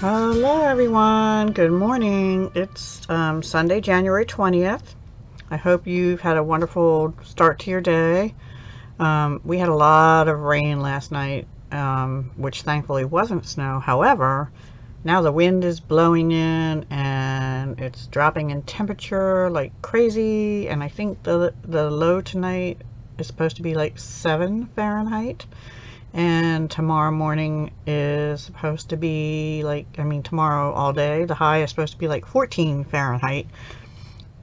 Hello everyone, good morning. It's Sunday, January 20th. I hope you've had a wonderful start to your day. We had a lot of rain last night, which thankfully wasn't snow. However, now the wind is blowing in and it's dropping in temperature like crazy, and I think the low tonight is supposed to be like 7 Fahrenheit. And tomorrow morning is supposed to be like, tomorrow all day, the high is supposed to be like 14 Fahrenheit.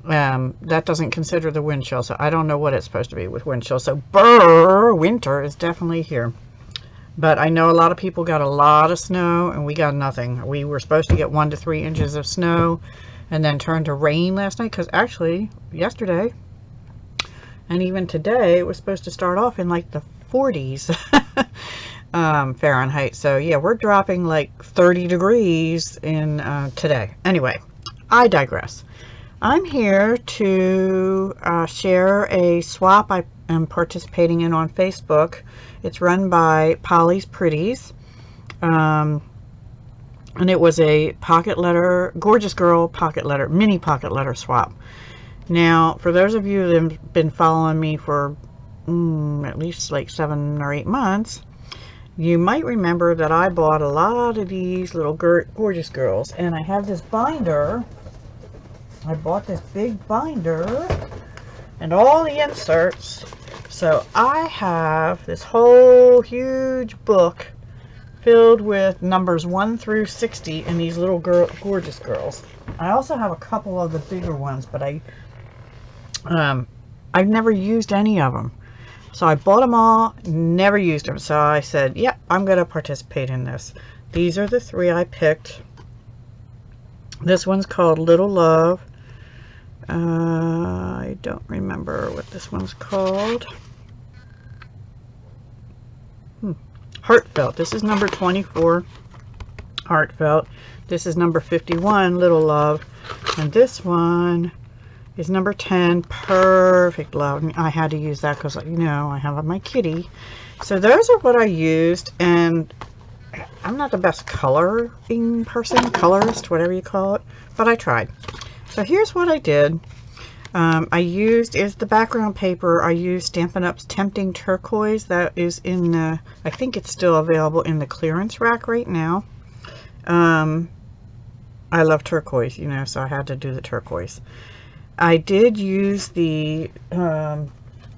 That doesn't consider the wind chill, so I don't know what it's supposed to be with wind chill. So winter is definitely here. But I know a lot of people got a lot of snow and we got nothing. We were supposed to get 1 to 3 inches of snow and then turn to rain last night, because actually yesterday and even today it was supposed to start off in like the 40s Fahrenheit. So yeah, we're dropping like 30 degrees in today. Anyway, I digress. I'm here to share a swap I am participating in on Facebook. It's run by Polly's Pretties, and it was a pocket letter, Gorgeous Girl pocket letter, mini pocket letter swap. Now, for those of you that have been following me for at least like 7 or 8 months, you might remember that I bought a lot of these little Gorgeous Girls, and I have this binder. I bought this big binder and all the inserts, so I have this whole huge book filled with numbers 1 through 60 in these little Gorgeous Girls. I also have a couple of the bigger ones, but I've never used any of them. So I bought them all, never used them. So I said, yep, I'm going to participate in this. These are the 3 I picked. This one's called Little Love. I don't remember what this one's called. Heartfelt. This is number 24, Heartfelt. This is number 51, Little Love. And this one is number 10, Perfect Love. I had to use that because, you know, I have my kitty. So those are what I used, and I'm not the best coloring person, colorist, whatever you call it, but I tried. So here's what I did. I used, is the background paper, I used Stampin' Up's Tempting Turquoise. That is in the, I think it's still available in the clearance rack right now. I love turquoise, you know, so I had to do the turquoise. I did use the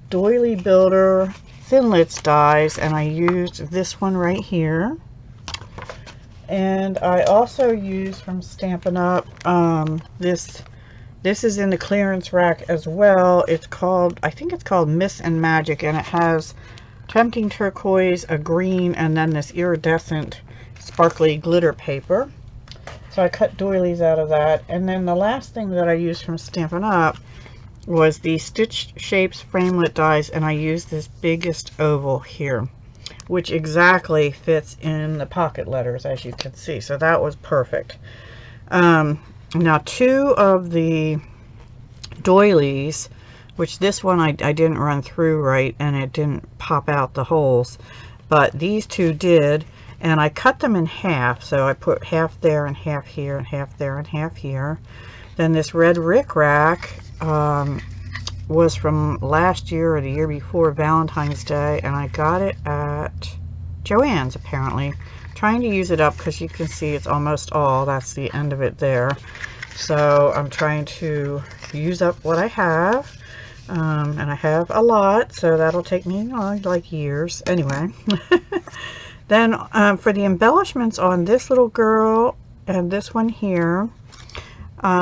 Doily Builder Thinlits dies, and I used this one right here. And I also used from Stampin' Up, this is in the clearance rack as well. It's called, I think it's called Miss and Magic, and it has Tempting Turquoise, a green, and then this iridescent sparkly glitter paper. So I cut doilies out of that. And then the last thing that I used from Stampin' Up was the Stitched Shapes Framelit dies, and I used this biggest oval here, which exactly fits in the pocket letters, as you can see. So that was perfect. Now 2 of the doilies, which this one I didn't run through right and it didn't pop out the holes, but these 2 did. And I cut them in half, so I put half there and half here and half there and half here. Then this red rickrack was from last year or the year before Valentine's Day, and I got it at Joann's apparently. Trying to use it up because you can see it's almost all, that's the end of it there. So I'm trying to use up what I have, and I have a lot, so that'll take me like years. Anyway. Then for the embellishments on this little girl and this one here,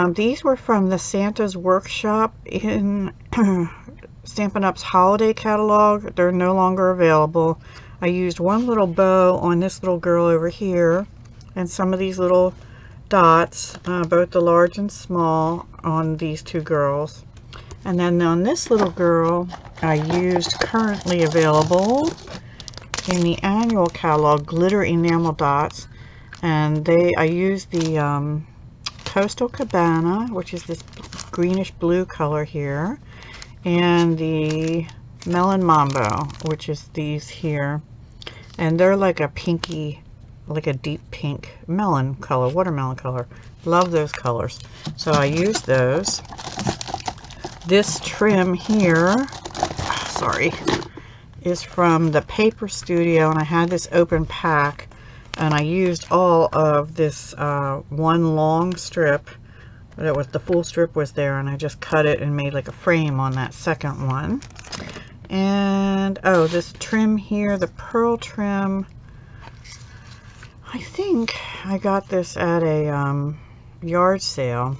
these were from the Santa's Workshop in Stampin' Up's holiday catalog. They're no longer available. I used one little bow on this little girl over here and some of these little dots, both the large and small, on these 2 girls. And then on this little girl, I used currently available in the annual catalog glitter enamel dots, and I used the Coastal Cabana, which is this greenish blue color here, and the Melon Mambo, which is these here, and they're like a pinky like a deep pink melon color, watermelon color. Love those colors. So I use those. This trim here, sorry, is from the Paper Studio, and I had this open pack, and I used all of this one long strip. That was the full strip was there, and I just cut it and made like a frame on that second one. And oh, this trim here, the pearl trim, I think I got this at a yard sale,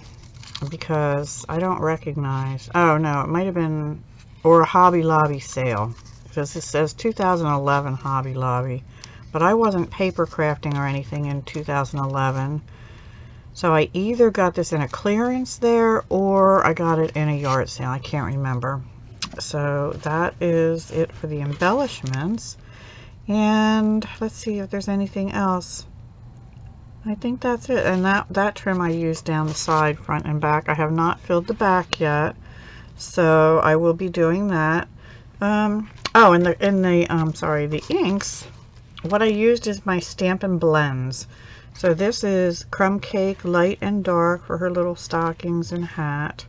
because I don't recognize, oh no, it might have been, or a Hobby Lobby sale, because it says 2011 Hobby Lobby, but I wasn't paper crafting or anything in 2011. So I either got this in a clearance there, or I got it in a yard sale. I can't remember. So that is it for the embellishments. And let's see if there's anything else. I think that's it. And that trim I used down the side, front and back. I have not filled the back yet, so I will be doing that. Oh, in the inks, what I used is my Stampin' Blends. So this is Crumb Cake Light and Dark for her little stockings and hat.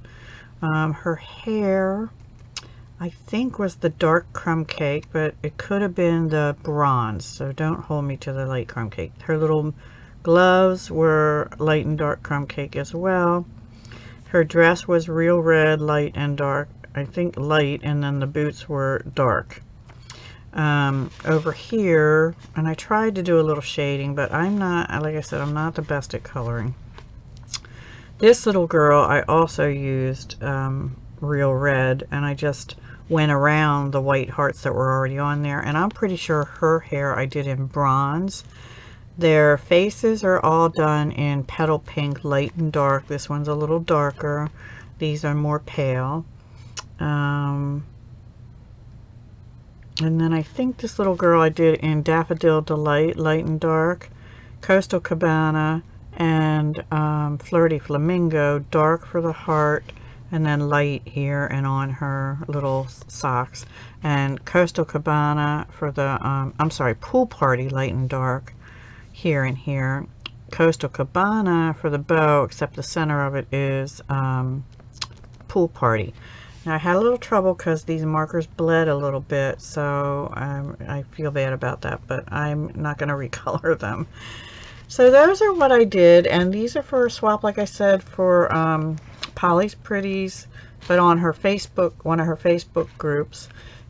Her hair, I think, was the dark Crumb Cake, but it could have been the bronze, so don't hold me to the light Crumb Cake. Her little gloves were light and dark Crumb Cake as well. Her dress was real red, light and dark. I think light, and then the boots were dark. Over here, and I tried to do a little shading, but I'm not, like I said, I'm not the best at coloring. This little girl I also used real red, and I just went around the white hearts that were already on there, and I'm pretty sure her hair I did in bronze. Their faces are all done in Petal Pink, light and dark. This one's a little darker. These are more pale. And then I think this little girl I did in Daffodil Delight, light and dark. Coastal Cabana and Flirty Flamingo, dark for the heart, and then light here and on her little socks. And Coastal Cabana for the, I'm sorry, Pool Party, light and dark, here and here. Coastal Cabana for the bow, except the center of it is Pool Party. Now, I had a little trouble because these markers bled a little bit, so I feel bad about that, but I'm not going to recolor them. So those are what I did, and these are for a swap, like I said, for Polly's Pretties, but on her Facebook, one of her Facebook groups,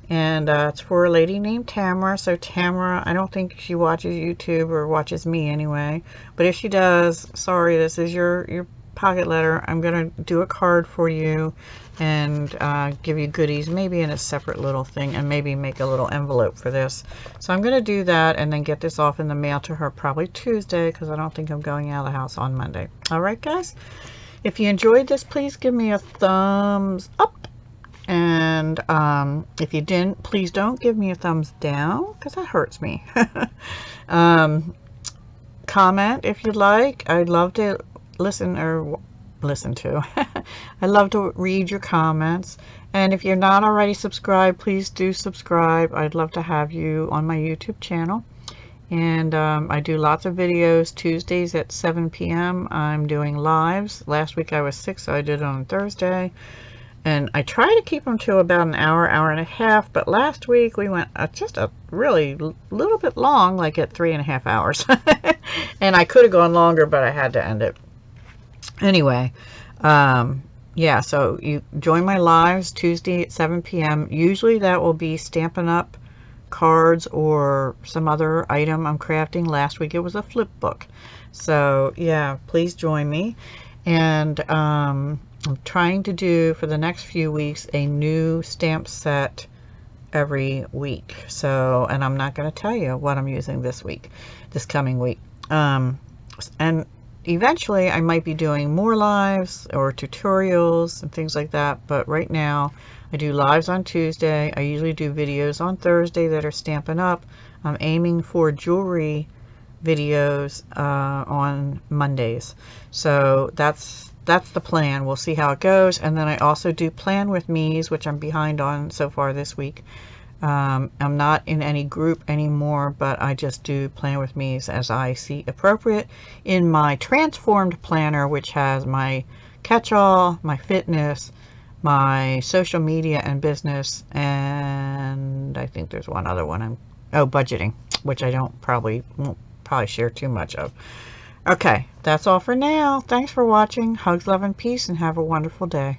and it's for a lady named Tamara. So Tamara, I don't think she watches YouTube or watches me anyway, but if she does, sorry, this is your pocket letter. I'm going to do a card for you and give you goodies, maybe in a separate little thing, and maybe make a little envelope for this. So I'm going to do that and then get this off in the mail to her probably Tuesday, because I don't think I'm going out of the house on Monday. All right, guys, if you enjoyed this, please give me a thumbs up, and if you didn't, please don't give me a thumbs down, because that hurts me. Comment if you'd like. I'd love to listen to. I love to read your comments, and if you're not already subscribed, please do subscribe. I'd love to have you on my YouTube channel. And I do lots of videos Tuesdays at 7 p.m. I'm doing lives. Last week I was sick, so I did it on Thursday, and I try to keep them to about an hour, hour and a half, but last week we went just a really little bit long, like at 3.5 hours. And I could have gone longer, but I had to end it. Anyway, yeah, so you join my lives Tuesday at 7 p.m. Usually that will be Stampin' Up! Cards or some other item I'm crafting. Last week it was a flip book. So yeah, please join me. And I'm trying to do for the next few weeks a new stamp set every week. So, and I'm not going to tell you what I'm using this coming week. And eventually I might be doing more lives or tutorials and things like that, but right now I do lives on Tuesday. I usually do videos on Thursday that are Stampin' Up. I'm aiming for jewelry videos on Mondays. So that's the plan. We'll see how it goes. And then I also do Plan With Me's, which I'm behind on so far this week. I'm not in any group anymore, but I just do plan with me's as I see appropriate in my transformed planner, which has my catch-all, my fitness, my social media and business, and I think there's one other one. Budgeting, which I won't probably share too much of. Okay, that's all for now. Thanks for watching. Hugs, love, and peace, and have a wonderful day.